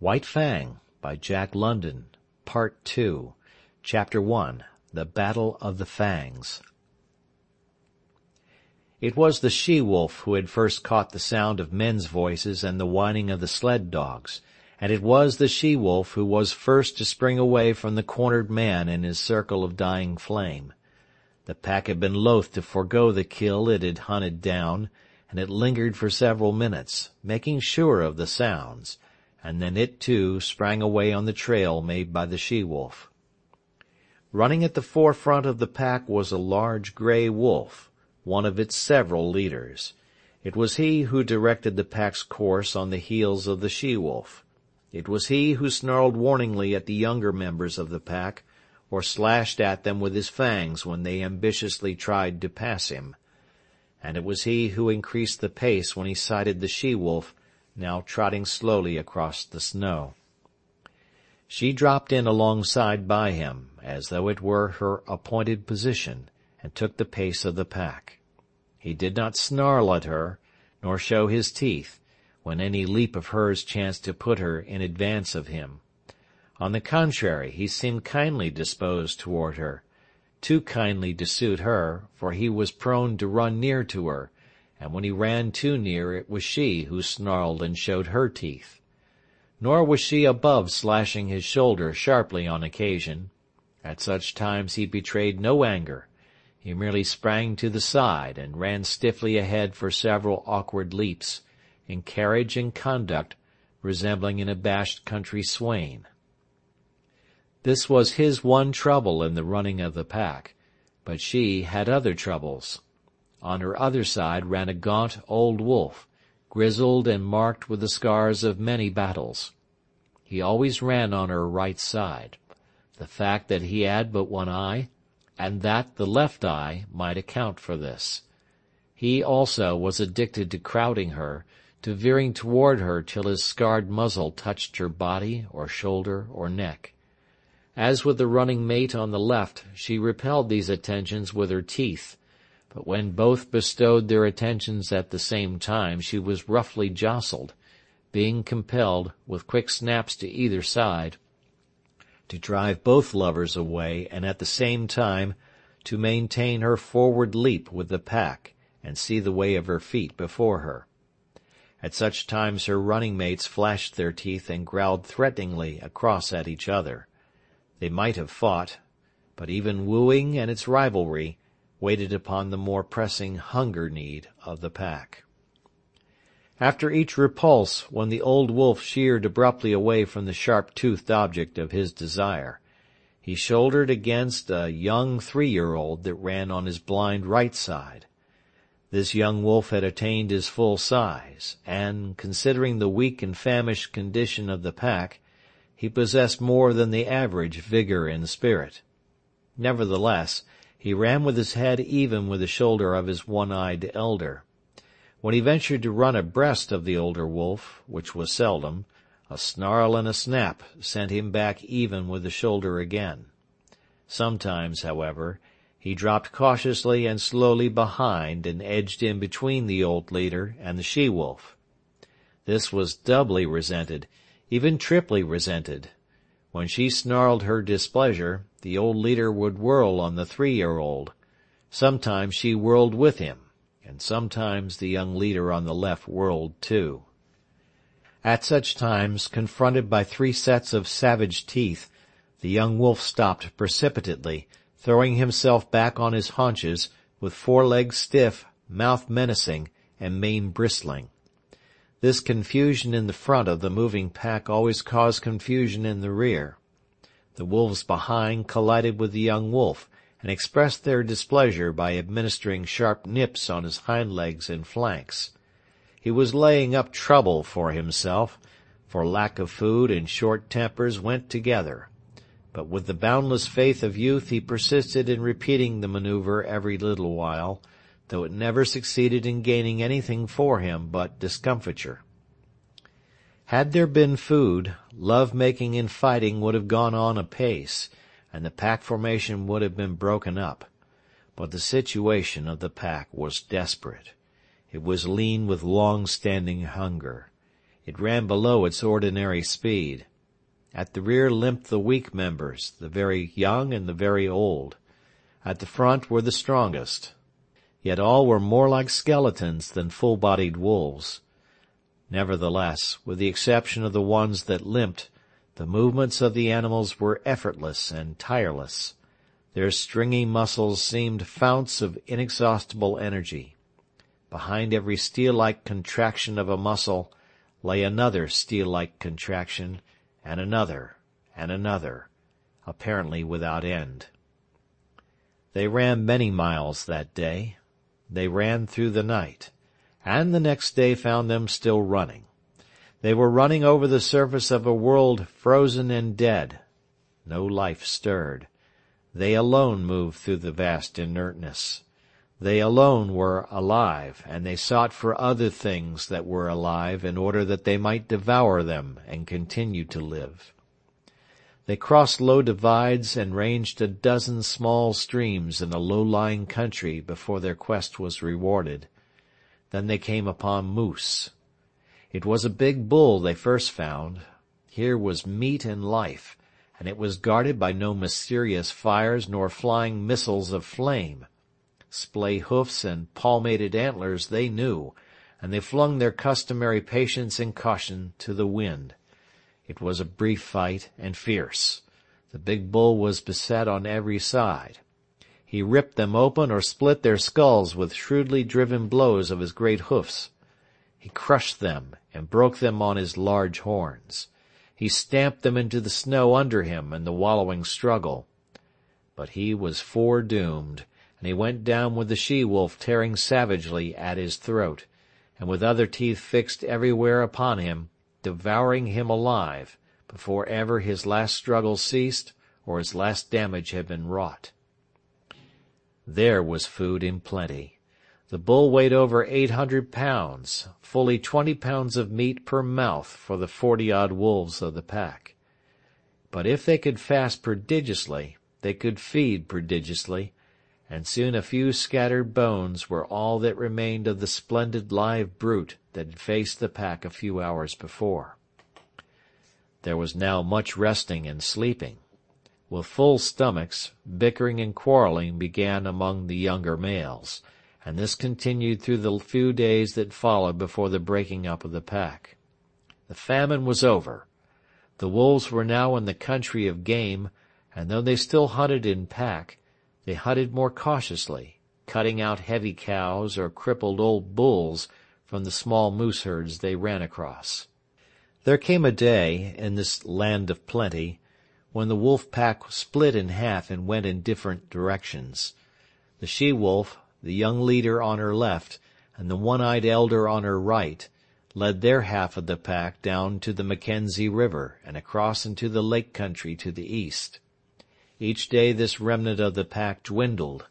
White Fang by Jack London, Part 2, Chapter 1, The Battle of the Fangs. It was the she-wolf who had first caught the sound of men's voices and the whining of the sled dogs, and it was the she-wolf who was first to spring away from the cornered man in his circle of dying flame. The pack had been loath to forego the kill it had hunted down, and it lingered for several minutes, making sure of the sounds, and then it, too, sprang away on the trail made by the she-wolf. Running at the forefront of the pack was a large gray wolf, one of its several leaders. It was he who directed the pack's course on the heels of the she-wolf. It was he who snarled warningly at the younger members of the pack, or slashed at them with his fangs when they ambitiously tried to pass him. And it was he who increased the pace when he sighted the she-wolf, now trotting slowly across the snow. She dropped in alongside by him, as though it were her appointed position, and took the pace of the pack. He did not snarl at her, nor show his teeth, when any leap of hers chanced to put her in advance of him. On the contrary, he seemed kindly disposed toward her, too kindly to suit her, for he was prone to run near to her, and when he ran too near it was she who snarled and showed her teeth. Nor was she above slashing his shoulder sharply on occasion. At such times he betrayed no anger. He merely sprang to the side and ran stiffly ahead for several awkward leaps, in carriage and conduct resembling an abashed country swain. This was his one trouble in the running of the pack, but she had other troubles. On her other side ran a gaunt old wolf, grizzled and marked with the scars of many battles. He always ran on her right side. The fact that he had but one eye, and that the left eye, might account for this. He also was addicted to crowding her, to veering toward her till his scarred muzzle touched her body or shoulder or neck. As with the running mate on the left, she repelled these attentions with her teeth, but when both bestowed their attentions at the same time she was roughly jostled, being compelled, with quick snaps to either side, to drive both lovers away and at the same time to maintain her forward leap with the pack and see the way of her feet before her. At such times her running mates flashed their teeth and growled threateningly across at each other. They might have fought, but even wooing and its rivalry waited upon the more pressing hunger need of the pack. After each repulse, when the old wolf sheered abruptly away from the sharp-toothed object of his desire, he shouldered against a young 3-year-old that ran on his blind right side. This young wolf had attained his full size, and, considering the weak and famished condition of the pack, he possessed more than the average vigor and spirit. Nevertheless, he ran with his head even with the shoulder of his one-eyed elder. When he ventured to run abreast of the older wolf, which was seldom, a snarl and a snap sent him back even with the shoulder again. Sometimes, however, he dropped cautiously and slowly behind and edged in between the old leader and the she-wolf. This was doubly resented, even triply resented. When she snarled her displeasure, the old leader would whirl on the 3-year-old. Sometimes she whirled with him, and sometimes the young leader on the left whirled too. At such times, confronted by 3 sets of savage teeth, the young wolf stopped precipitately, throwing himself back on his haunches, with forelegs stiff, mouth menacing, and mane bristling. This confusion in the front of the moving pack always caused confusion in the rear. The wolves behind collided with the young wolf, and expressed their displeasure by administering sharp nips on his hind legs and flanks. He was laying up trouble for himself, for lack of food and short tempers went together. But with the boundless faith of youth he persisted in repeating the maneuver every little while, though it never succeeded in gaining anything for him but discomfiture. Had there been food, love-making and fighting would have gone on apace, and the pack formation would have been broken up. But the situation of the pack was desperate. It was lean with long-standing hunger. It ran below its ordinary speed. At the rear limped the weak members, the very young and the very old. At the front were the strongest. Yet all were more like skeletons than full-bodied wolves. Nevertheless, with the exception of the ones that limped, the movements of the animals were effortless and tireless. Their stringy muscles seemed founts of inexhaustible energy. Behind every steel-like contraction of a muscle lay another steel-like contraction, and another, apparently without end. They ran many miles that day. They ran through the night, and the next day found them still running. They were running over the surface of a world frozen and dead. No life stirred. They alone moved through the vast inertness. They alone were alive, and they sought for other things that were alive in order that they might devour them and continue to live. They crossed low divides and ranged a dozen small streams in a low-lying country before their quest was rewarded. Then they came upon moose. It was a big bull they first found. Here was meat and life, and it was guarded by no mysterious fires nor flying missiles of flame. Splay hoofs and palmated antlers they knew, and they flung their customary patience and caution to the wind. It was a brief fight and fierce. The big bull was beset on every side. He ripped them open or split their skulls with shrewdly driven blows of his great hoofs. He crushed them and broke them on his large horns. He stamped them into the snow under him in the wallowing struggle. But he was foredoomed, and he went down with the she-wolf tearing savagely at his throat, and with other teeth fixed everywhere upon him, devouring him alive, before ever his last struggle ceased or his last damage had been wrought. There was food in plenty. The bull weighed over 800 pounds, fully 20 pounds of meat per mouth for the 40-odd wolves of the pack. But if they could fast prodigiously, they could feed prodigiously, and soon a few scattered bones were all that remained of the splendid live brute that had faced the pack a few hours before. There was now much resting and sleeping. With full stomachs, bickering and quarreling began among the younger males, and this continued through the few days that followed before the breaking up of the pack. The famine was over. The wolves were now in the country of game, and though they still hunted in pack, they hunted more cautiously, cutting out heavy cows or crippled old bulls from the small moose herds they ran across. There came a day, in this land of plenty, when the wolf pack split in half and went in different directions. The she-wolf, the young leader on her left, and the one-eyed elder on her right, led their half of the pack down to the Mackenzie River and across into the lake country to the east. Each day this remnant of the pack dwindled.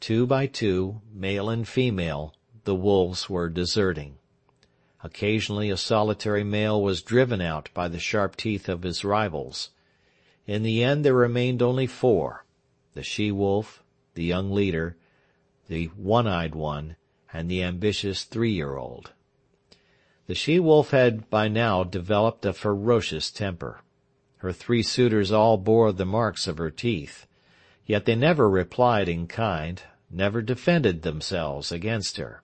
2 by 2, male and female, the wolves were deserting. Occasionally a solitary male was driven out by the sharp teeth of his rivals. In the end there remained only 4, the she-wolf, the young leader, the one-eyed one, and the ambitious 3-year-old. The she-wolf had by now developed a ferocious temper. Her 3 suitors all bore the marks of her teeth, yet they never replied in kind, never defended themselves against her.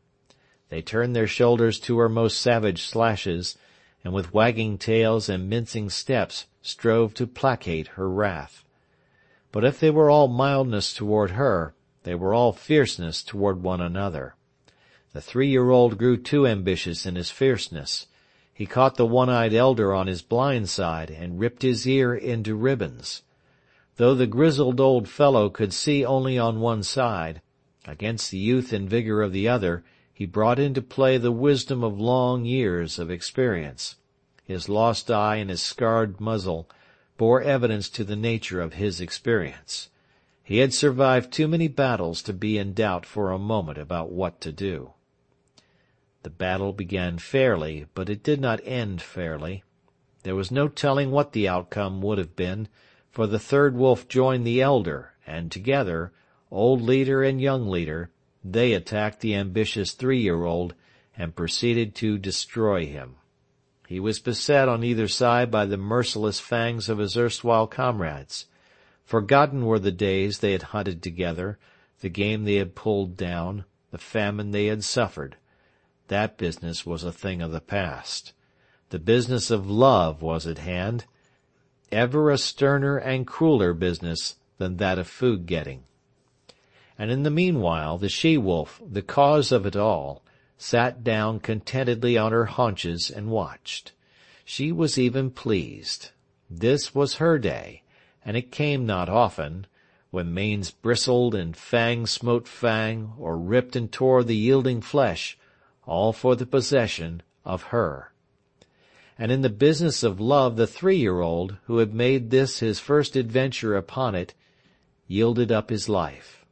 They turned their shoulders to her most savage slashes, and with wagging tails and mincing steps strove to placate her wrath. But if they were all mildness toward her, they were all fierceness toward one another. The 3-year-old grew too ambitious in his fierceness. He caught the one-eyed elder on his blind side and ripped his ear into ribbons. Though the grizzled old fellow could see only on one side, against the youth and vigor of the other he brought into play the wisdom of long years of experience. His lost eye and his scarred muzzle bore evidence to the nature of his experience. He had survived too many battles to be in doubt for a moment about what to do. The battle began fairly, but it did not end fairly. There was no telling what the outcome would have been, for the third wolf joined the elder, and together, old leader and young leader, they attacked the ambitious 3-year-old and proceeded to destroy him. He was beset on either side by the merciless fangs of his erstwhile comrades. Forgotten were the days they had hunted together, the game they had pulled down, the famine they had suffered. That business was a thing of the past. The business of love was at hand, ever a sterner and crueler business than that of food-getting. And in the meanwhile the she-wolf, the cause of it all, sat down contentedly on her haunches and watched. She was even pleased. This was her day, and it came not often, when manes bristled and fang smote fang, or ripped and tore the yielding flesh, all for the possession of her. And in the business of love the 3-year-old, who had made this his first adventure upon it, yielded up his life.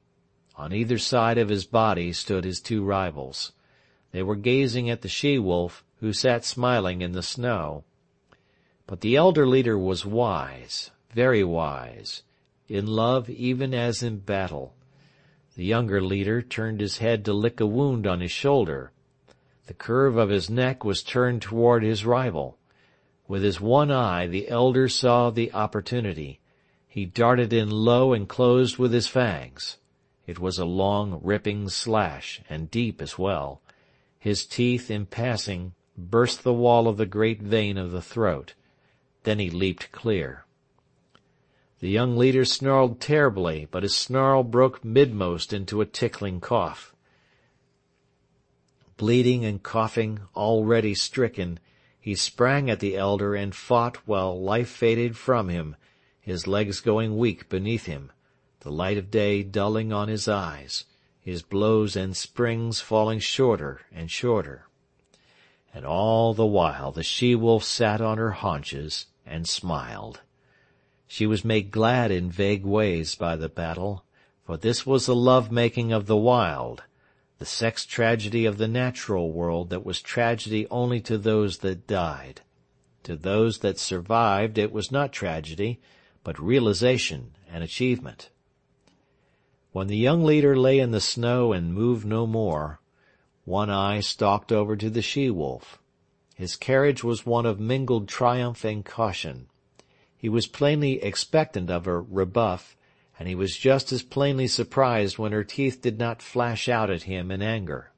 On either side of his body stood his 2 rivals. They were gazing at the she-wolf, who sat smiling in the snow. But the elder leader was wise, very wise, in love even as in battle. The younger leader turned his head to lick a wound on his shoulder. The curve of his neck was turned toward his rival. With his one eye the elder saw the opportunity. He darted in low and closed with his fangs. It was a long, ripping slash, and deep as well. His teeth, in passing, burst the wall of the great vein of the throat. Then he leaped clear. The young leader snarled terribly, but his snarl broke midmost into a tickling cough. Bleeding and coughing, already stricken, he sprang at the elder and fought while life faded from him, his legs going weak beneath him, the light of day dulling on his eyes, his blows and springs falling shorter and shorter. And all the while the she-wolf sat on her haunches and smiled. She was made glad in vague ways by the battle, for this was the love-making of the wild, the sex tragedy of the natural world that was tragedy only to those that died. To those that survived it was not tragedy, but realization and achievement. When the young leader lay in the snow and moved no more, One Eye stalked over to the she-wolf. His carriage was one of mingled triumph and caution. He was plainly expectant of a rebuff, and he was just as plainly surprised when her teeth did not flash out at him in anger.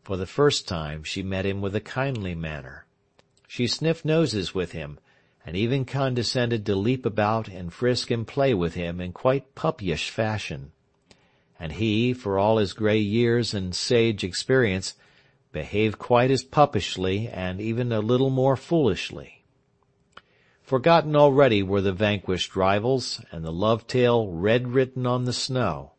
For the first time she met him with a kindly manner. She sniffed noses with him, and even condescended to leap about and frisk and play with him in quite puppyish fashion. And he, for all his grey years and sage experience, behaved quite as puppishly and even a little more foolishly. Forgotten already were the vanquished rivals, and the love-tale red-written on the snow.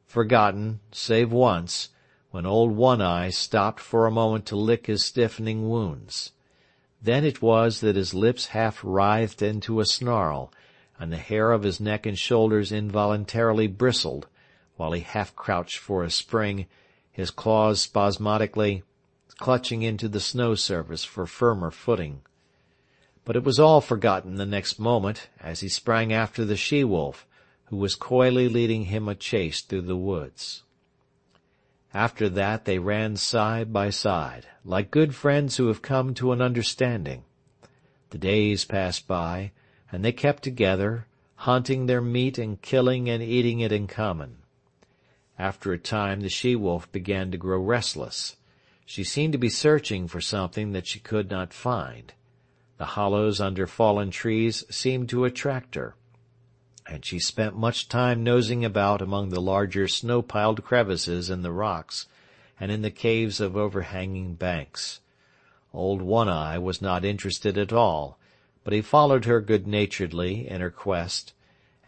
Forgotten, save once, when old One Eye stopped for a moment to lick his stiffening wounds. Then it was that his lips half writhed into a snarl, and the hair of his neck and shoulders involuntarily bristled, while he half-crouched for a spring, his claws spasmodically clutching into the snow surface for firmer footing. But it was all forgotten the next moment, as he sprang after the she-wolf, who was coyly leading him a chase through the woods. After that they ran side by side, like good friends who have come to an understanding. The days passed by, and they kept together, hunting their meat and killing and eating it in common. After a time the she-wolf began to grow restless. She seemed to be searching for something that she could not find. The hollows under fallen trees seemed to attract her, and she spent much time nosing about among the larger snow-piled crevices in the rocks and in the caves of overhanging banks. Old One Eye was not interested at all, but he followed her good-naturedly in her quest,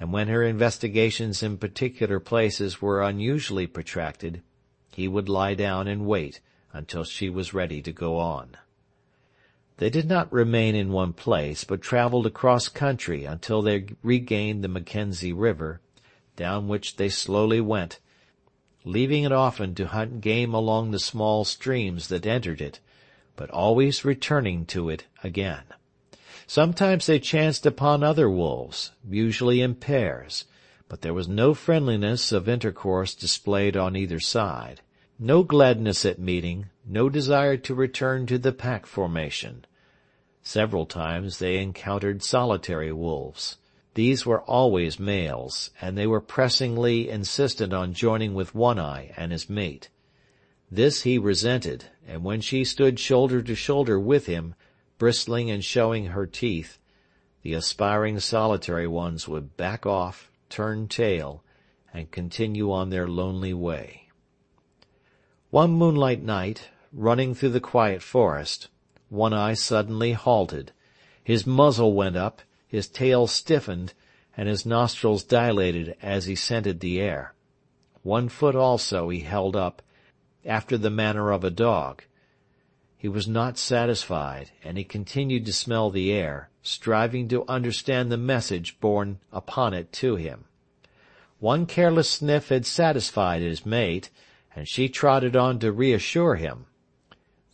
and when her investigations in particular places were unusually protracted, he would lie down and wait until she was ready to go on. They did not remain in one place, but traveled across country until they regained the Mackenzie River, down which they slowly went, leaving it often to hunt game along the small streams that entered it, but always returning to it again. Sometimes they chanced upon other wolves, usually in pairs, but there was no friendliness of intercourse displayed on either side, no gladness at meeting, no desire to return to the pack formation. Several times they encountered solitary wolves. These were always males, and they were pressingly insistent on joining with One-Eye and his mate. This he resented, and when she stood shoulder to shoulder with him, bristling and showing her teeth, the aspiring solitary ones would back off, turn tail, and continue on their lonely way. One moonlight night, running through the quiet forest, One-Eye suddenly halted. His muzzle went up, his tail stiffened, and his nostrils dilated as he scented the air. 1 foot also he held up, after the manner of a dog. He was not satisfied, and he continued to smell the air, striving to understand the message borne upon it to him. One careless sniff had satisfied his mate, and she trotted on to reassure him.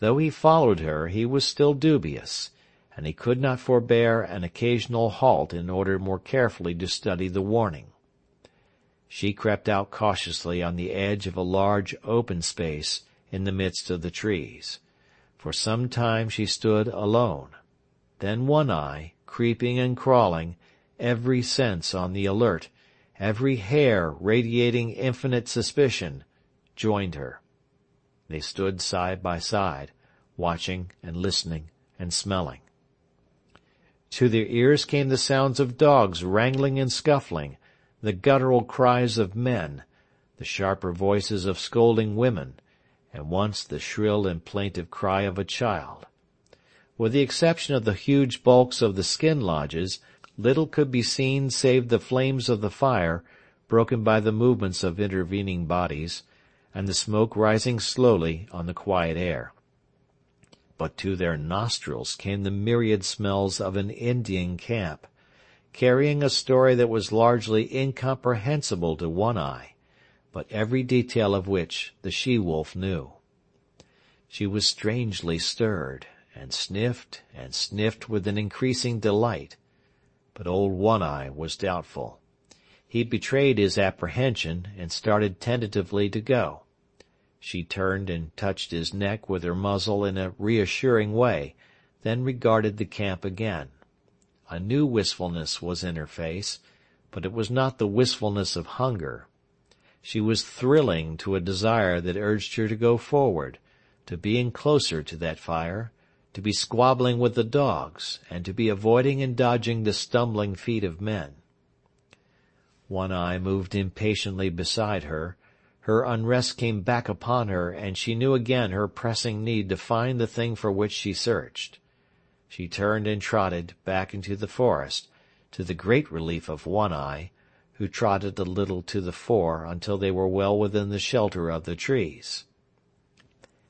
Though he followed her, he was still dubious, and he could not forbear an occasional halt in order more carefully to study the warning. She crept out cautiously on the edge of a large open space in the midst of the trees. For some time she stood alone. Then One-Eye, creeping and crawling, every sense on the alert, every hair radiating infinite suspicion, joined her. They stood side by side, watching and listening and smelling. To their ears came the sounds of dogs wrangling and scuffling, the guttural cries of men, the sharper voices of scolding women, and once the shrill and plaintive cry of a child. With the exception of the huge bulks of the skin lodges, little could be seen save the flames of the fire, broken by the movements of intervening bodies, and the smoke rising slowly on the quiet air. But to their nostrils came the myriad smells of an Indian camp, carrying a story that was largely incomprehensible to One-Eye, but every detail of which the she-wolf knew. She was strangely stirred, and sniffed with an increasing delight, but old One-Eye was doubtful. He betrayed his apprehension, and started tentatively to go. She turned and touched his neck with her muzzle in a reassuring way, then regarded the camp again. A new wistfulness was in her face, but it was not the wistfulness of hunger. She was thrilling to a desire that urged her to go forward, to be in closer to that fire, to be squabbling with the dogs, and to be avoiding and dodging the stumbling feet of men. One-Eye moved impatiently beside her. Her unrest came back upon her, and she knew again her pressing need to find the thing for which she searched. She turned and trotted back into the forest, to the great relief of One-Eye, who trotted a little to the fore until they were well within the shelter of the trees.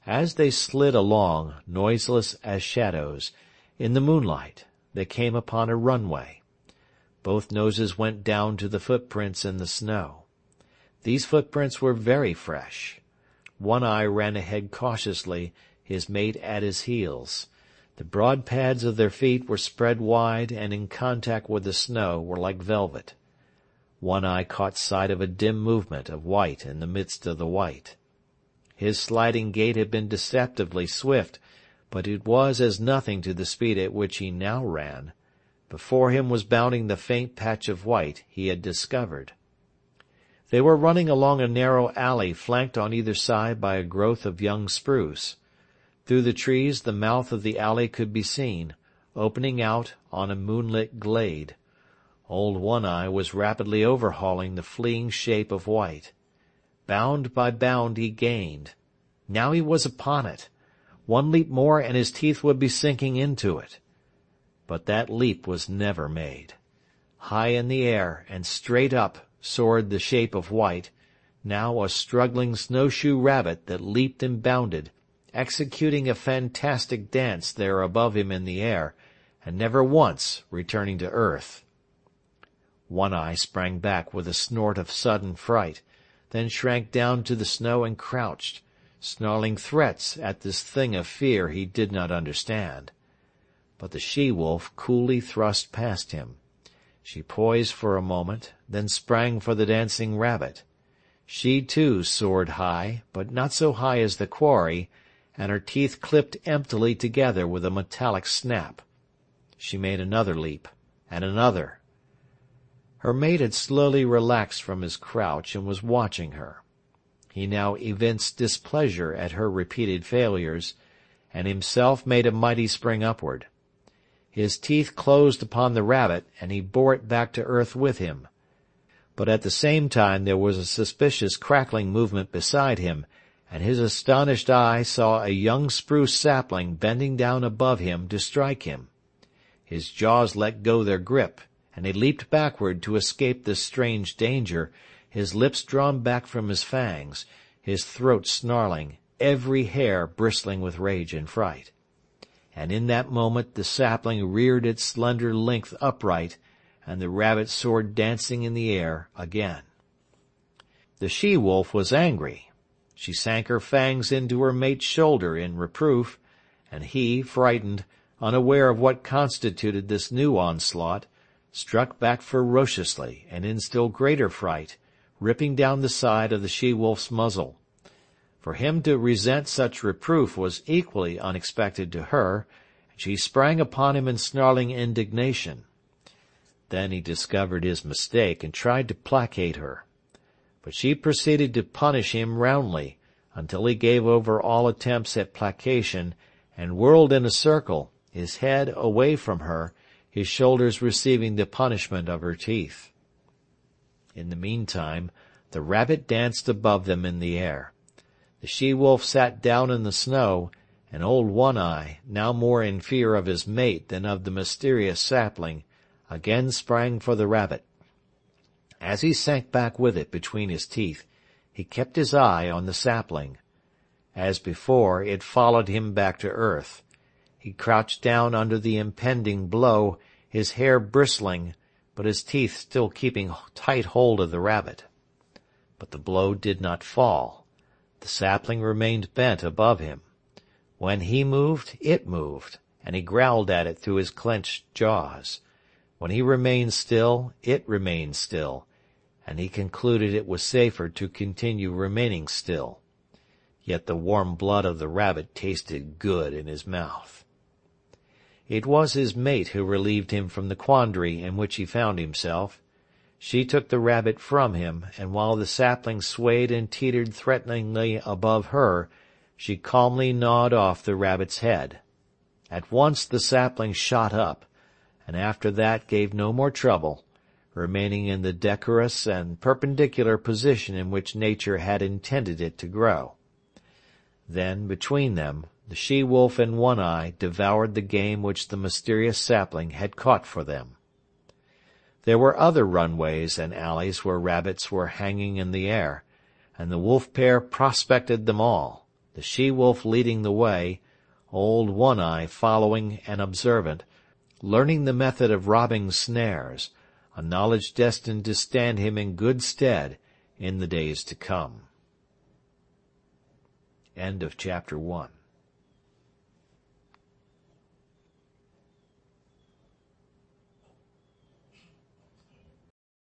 As they slid along, noiseless as shadows, in the moonlight, they came upon a runway. Both noses went down to the footprints in the snow. These footprints were very fresh. One-Eye ran ahead cautiously, his mate at his heels. The broad pads of their feet were spread wide, and in contact with the snow were like velvet. One-Eye caught sight of a dim movement of white in the midst of the white. His sliding gait had been deceptively swift, but it was as nothing to the speed at which he now ran. Before him was bounding the faint patch of white he had discovered. They were running along a narrow alley flanked on either side by a growth of young spruce. Through the trees the mouth of the alley could be seen, opening out on a moonlit glade. Old One-Eye was rapidly overhauling the fleeing shape of white. Bound by bound he gained. Now he was upon it. One leap more and his teeth would be sinking into it. But that leap was never made. High in the air and straight up soared the shape of white, now a struggling snowshoe rabbit that leaped and bounded, executing a fantastic dance there above him in the air, and never once returning to earth. One-Eye sprang back with a snort of sudden fright, then shrank down to the snow and crouched, snarling threats at this thing of fear he did not understand. But the she-wolf coolly thrust past him. She poised for a moment, then sprang for the dancing rabbit. She, too, soared high, but not so high as the quarry, and her teeth clipped emptily together with a metallic snap. She made another leap, and another. Her mate had slowly relaxed from his crouch and was watching her. He now evinced displeasure at her repeated failures, and himself made a mighty spring upward. His teeth closed upon the rabbit, and he bore it back to earth with him. But at the same time there was a suspicious crackling movement beside him, and his astonished eye saw a young spruce sapling bending down above him to strike him. His jaws let go their grip, and he leaped backward to escape this strange danger, his lips drawn back from his fangs, his throat snarling, every hair bristling with rage and fright. And in that moment the sapling reared its slender length upright, and the rabbit soared dancing in the air again. The she-wolf was angry. She sank her fangs into her mate's shoulder in reproof, and he, frightened, unaware of what constituted this new onslaught, struck back ferociously and in still greater fright, ripping down the side of the she-wolf's muzzle. For him to resent such reproof was equally unexpected to her, and she sprang upon him in snarling indignation. Then he discovered his mistake and tried to placate her. But she proceeded to punish him roundly, until he gave over all attempts at placation and whirled in a circle, his head away from her, his shoulders receiving the punishment of her teeth. In the meantime, the rabbit danced above them in the air. The she-wolf sat down in the snow, and old One-Eye, now more in fear of his mate than of the mysterious sapling, again sprang for the rabbit. As he sank back with it between his teeth, he kept his eye on the sapling. As before, it followed him back to earth. He crouched down under the impending blow, his hair bristling, but his teeth still keeping tight hold of the rabbit. But the blow did not fall. The sapling remained bent above him. When he moved, it moved, and he growled at it through his clenched jaws. When he remained still, it remained still, and he concluded it was safer to continue remaining still. Yet the warm blood of the rabbit tasted good in his mouth. It was his mate who relieved him from the quandary in which he found himself. She took the rabbit from him, and while the sapling swayed and teetered threateningly above her, she calmly gnawed off the rabbit's head. At once the sapling shot up, and after that gave no more trouble, remaining in the decorous and perpendicular position in which nature had intended it to grow. Then, between them, the she-wolf and One-Eye devoured the game which the mysterious sapling had caught for them. There were other runways and alleys where rabbits were hanging in the air, and the wolf-pair prospected them all, the she-wolf leading the way, old One-Eye following and observant, learning the method of robbing snares, a knowledge destined to stand him in good stead in the days to come. End of chapter 1.